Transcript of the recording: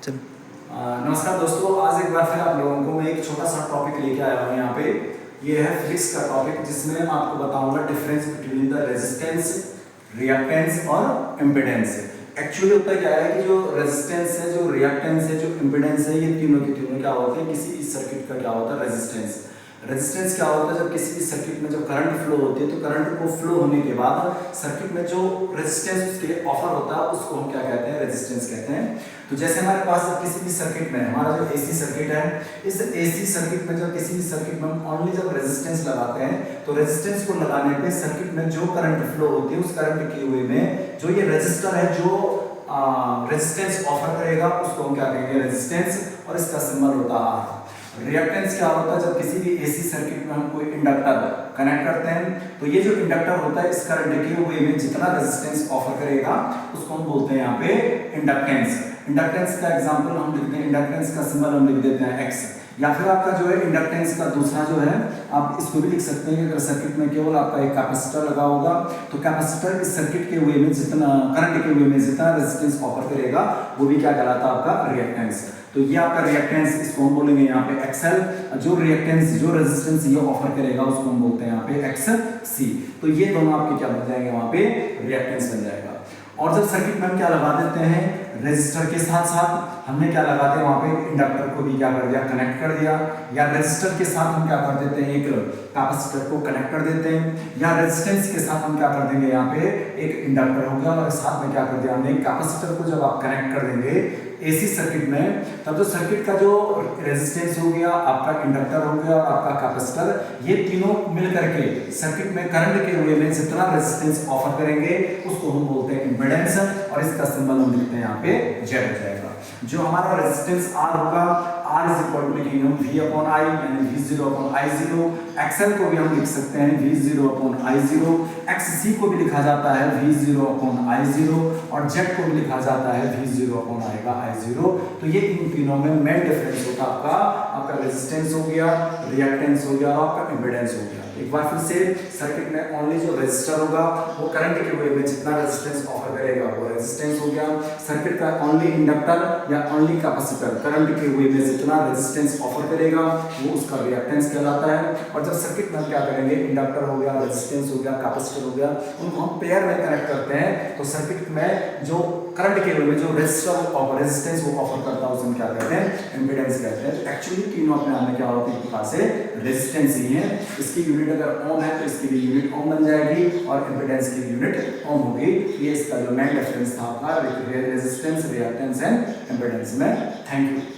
चलो। नमस्कार दोस्तों, आज एक बार फिर आप लोगों को मैं एक छोटा सा टॉपिक लेके आया हूँ यहाँ पे। ये है फिजिक्स का टॉपिक, जिसमें मैं आपको बताऊंगा difference between the resistance, reactance और इम्पीडेंस। एक्चुअली होता क्या है कि जो रेजिस्टेंस है, जो रिएक्टेंस है, जो इम्पीडेंस है, ये तीनों के तीनों क्या होते हैं, किसी भी सर्किट का क्या होता है, रेजिस्टेंस। रेजिस्टेंस क्या होता है, जब किसी भी सर्किट में जब करंट फ्लो होती है तो करंट को फ्लो होने के बाद सर्किट में जो रेजिस्टेंस उसके लिए ऑफर होता है उसको हम क्या कहते हैं, रेजिस्टेंस कहते हैं। तो जैसे हमारे पास किसी भी सर्किट में, हमारा जो एसी सर्किट है, इस एसी सर्किट में जब किसी भी सर्किट में हम ओनली जब रेजिस्टेंस लगाते हैं तो रेजिस्टेंस को लगाने पे सर्किट में जो करंट फ्लो होती है उस करंट के वे में जो ये रेजिस्टर है जो रेजिस्टेंस ऑफर करेगा उसको हम क्या कहेंगे, रेजिस्टेंस, और इसका सिंबल होता है आर। रिएक्टेंस क्या होता है, जब किसी भी एसी सर्किट में हम कोई इंडक्टर कनेक्ट करते हैं तो ये जो इंडक्टर होता है इस करंट के वे में जितना रेजिस्टेंस ऑफर करेगा उसको हम बोलते हैं यहाँ पे इंडक्टेंस। इंडक्टेंस का एग्जांपल हम लिखते हैं, इंडक्टेंस का सिंबल हम लिख देते हैं एक्स। या फिर आपका जो है इंडक्टेंस का दूसरा जो है, आप इसको भी लिख सकते हैं कि अगर सर्किट में केवल आपका एक कैपेसिटर लगा होगा तो कैपेसिटर इस सर्किट के वे में जितना करंट के वे में जितना रेजिस्टेंस ऑफर करेगा वो भी क्या कहलाता है, आपका रिएक्टेंस। तो ये आपका रिएक्टेंस, इसको हम बोलेंगे यहाँ पे एक्सएल। जो रिएक्टेंस, जो रेजिस्टेंस ये ऑफर करेगा उसको हम बोलते हैं यहाँ पे एक्स सी। तो ये दोनों आपके क्या बन जाएंगे, वहां पे रिएक्टेंस बन जाएगा। और जब सर्किट में हम क्या लगा देते हैं, रेजिस्टर के साथ साथ हमने क्या लगा दिया, वहां पे इंडक्टर को भी क्या कर दिया, कनेक्ट कर दिया। या रेजिस्टर के साथ हम क्या कर देते हैं, एक कैपेसिटर को कनेक्ट कर देते हैं। या रेजिस्टेंस के साथ हम क्या कर देंगे, यहाँ पे एक इंडक्टर हो गया और साथ में क्या कर दिया हमने, कैपेसिटर को जब आप कनेक्ट कर देंगे एसी सर्किट में, तब जो सर्किट का जो रेजिस्टेंस हो गया, आपका इंडक्टर हो गया और आपका कैपेसिटर, ये तीनों मिल करके सर्किट में करंट के वे में जितना रेजिस्टेंस ऑफर करेंगे उसको हम बोलते हैं इंपीडेंस, और इसका सिंबल हम लिखते हैं यहाँ पे जेड हो जाएगा। जो हमारा रेजिस्टेंस आर होगा, आर इज इक्वल टू लिखेंगे हम वी अपॉन आई, यानी V zero upon I zero. XL को भी हम लिख सकते हैं V zero upon I zero. X C को भी लिखा जाता है V zero upon I zero, और जेड को भी लिखा जाता है वी जीरो अपॉन आएगा आई जीरो। तो ये इन तीनों में मेन डिफरेंस होता है आपका रेजिस्टेंस हो गया, रिएक्टेंस हो गया और आपका इंपीडेंस हो गया। एक बार फिर से, सर्किट में ओनली जो रेजिस्टर होगा वो करंट के वे में जितना रेजिस्टेंस ऑफर करेगा वो रेजिस्टेंस हो गया। सर्किट का ओनली इंडक्टर या ओनली कैपेसिटर करंट के वे में जितना रेजिस्टेंस ऑफर करेगा वो उसका रिएक्टेंस कहलाता है। और जब सर्किट में हम क्या करेंगे, इंडक्टर हो गया, रेजिस्टेंस हो गया, कैपेसिटर हो गया, उनको हम पेयर में कनेक्ट करते हैं तो सर्किट में जो करंट के वे में जो रेजिस्टर और रेजिस्टेंस वो ऑफर करता है उसको क्या कहते हैं, इंपीडेंस कहते हैं। एक्चुअली तीनों अपने आप में क्या होती है, एक प्रकार से रेजिस्टेंस ही है। इसकी यूनिट अगर ओम है तो इसकी भी यूनिट ओम बन जाएगी और इंपीडेंस की यूनिट ओम होगी। ये इसका जो मेन डिफरेंस था आपका रेजिस्टेंस, रिएक्टेंस एंड इंपीडेंस में। Thank you.